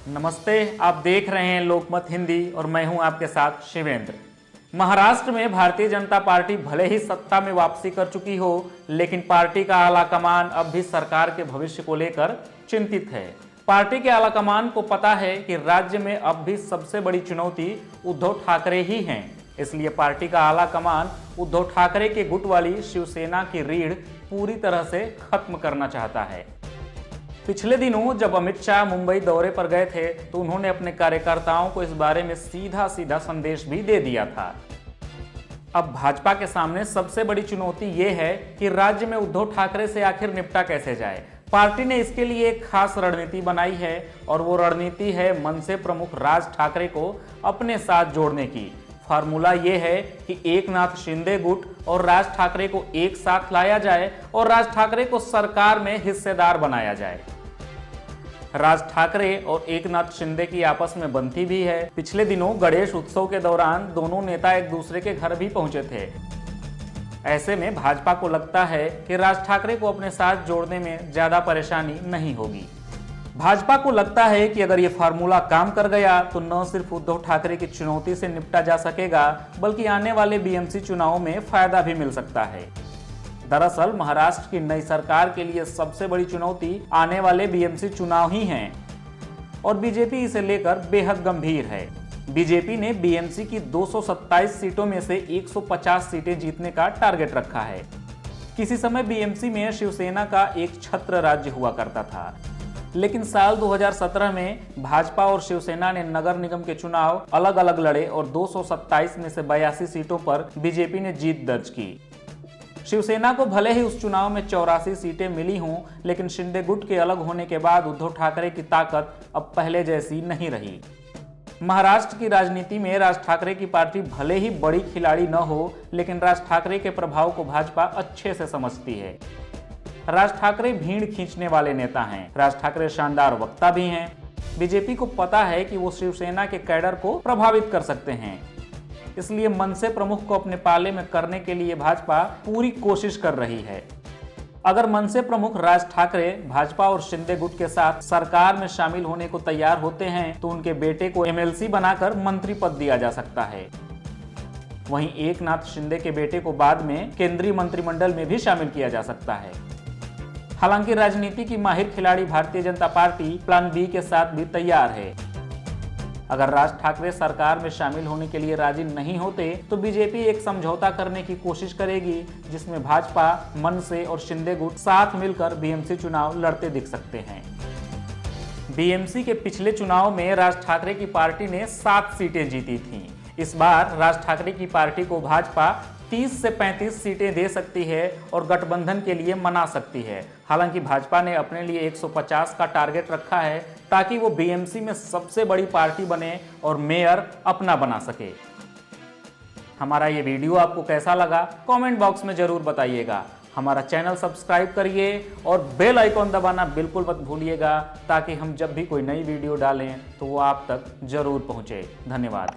नमस्ते, आप देख रहे हैं लोकमत हिंदी और मैं हूं आपके साथ शिवेंद्र। महाराष्ट्र में भारतीय जनता पार्टी भले ही सत्ता में वापसी कर चुकी हो, लेकिन पार्टी का आलाकमान अब भी सरकार के भविष्य को लेकर चिंतित है। पार्टी के आलाकमान को पता है कि राज्य में अब भी सबसे बड़ी चुनौती उद्धव ठाकरे ही हैं। इसलिए पार्टी का आलाकमान उद्धव ठाकरे के गुट वाली शिवसेना की रीढ़ पूरी तरह से खत्म करना चाहता है। पिछले दिनों जब अमित शाह मुंबई दौरे पर गए थे तो उन्होंने अपने कार्यकर्ताओं को इस बारे में सीधा सीधा संदेश भी दे दिया था। अब भाजपा के सामने सबसे बड़ी चुनौती ये है कि राज्य में उद्धव ठाकरे से आखिर निपटा कैसे जाए। पार्टी ने इसके लिए एक खास रणनीति बनाई है और वो रणनीति है मनसे प्रमुख राज ठाकरे को अपने साथ जोड़ने की। फार्मूला ये है कि एकनाथ शिंदे गुट और राज ठाकरे को एक साथ लाया जाए और राज ठाकरे को सरकार में हिस्सेदार बनाया जाए। राज ठाकरे और एकनाथ शिंदे की आपस में बनती भी है। पिछले दिनों गणेश उत्सव के दौरान दोनों नेता एक दूसरे के घर भी पहुंचे थे। ऐसे में भाजपा को लगता है कि राज ठाकरे को अपने साथ जोड़ने में ज्यादा परेशानी नहीं होगी। भाजपा को लगता है कि अगर ये फार्मूला काम कर गया तो न सिर्फ उद्धव ठाकरे की चुनौती से निपटा जा सकेगा, बल्कि आने वाले बीएमसी चुनावों में फायदा भी मिल सकता है। दरअसल महाराष्ट्र की नई सरकार के लिए सबसे बड़ी चुनौती आने वाले बीएमसी चुनाव ही हैं और बीजेपी इसे लेकर बेहद गंभीर है। बीजेपी ने बीएमसी की 227 सीटों में से 150 सीटें जीतने का टारगेट रखा है। किसी समय बीएमसी में शिवसेना का एक छत्र राज्य हुआ करता था, लेकिन साल 2017 में भाजपा और शिवसेना ने नगर निगम के चुनाव अलग अलग लड़े और 227 में से 82 सीटों पर बीजेपी ने जीत दर्ज की। शिवसेना को भले ही उस चुनाव में 84 सीटें मिली हों, लेकिन शिंदे गुट के अलग होने के बाद उद्धव ठाकरे की ताकत अब पहले जैसी नहीं रही। महाराष्ट्र की राजनीति में राज ठाकरे की पार्टी भले ही बड़ी खिलाड़ी न हो, लेकिन राज ठाकरे के प्रभाव को भाजपा अच्छे से समझती है। राज ठाकरे भीड़ खींचने वाले नेता हैं। राज ठाकरे शानदार वक्ता भी हैं। बीजेपी को पता है कि वो शिवसेना के कैडर को प्रभावित कर सकते हैं, इसलिए मनसे प्रमुख को अपने पाले में करने के लिए भाजपा पूरी कोशिश कर रही है। अगर मनसे प्रमुख राज ठाकरे भाजपा और शिंदे गुट के साथ सरकार में शामिल होने को तैयार होते हैं तो उनके बेटे को एमएलसी बनाकर मंत्री पद दिया जा सकता है। वहीं एकनाथ शिंदे के बेटे को बाद में केंद्रीय मंत्रिमंडल में भी शामिल किया जा सकता है। हालांकि राजनीति की माहिर खिलाड़ी Bharatiya Janata party plan B के साथ भी तैयार है। अगर राज ठाकरे सरकार में शामिल होने के लिए राजी नहीं होते तो बीजेपी एक समझौता करने की कोशिश करेगी, जिसमें भाजपा, मनसे और शिंदे गुट साथ मिलकर बीएमसी चुनाव लड़ते दिख सकते हैं। बीएमसी के पिछले चुनाव में राज ठाकरे की पार्टी ने 7 सीटें जीती थीं। इस बार राज ठाकरे की पार्टी को भाजपा 30 से 35 सीटें दे सकती है और गठबंधन के लिए मना सकती है। हालांकि भाजपा ने अपने लिए 150 का टारगेट रखा है ताकि वो बीएमसी में सबसे बड़ी पार्टी बने और मेयर अपना बना सके। हमारा ये वीडियो आपको कैसा लगा कमेंट बॉक्स में जरूर बताइएगा। हमारा चैनल सब्सक्राइब करिए और बेल आइकॉन दबाना बिल्कुल मत भूलिएगा, ताकि हम जब भी कोई नई वीडियो डालें तो वो आप तक जरूर पहुंचे। धन्यवाद।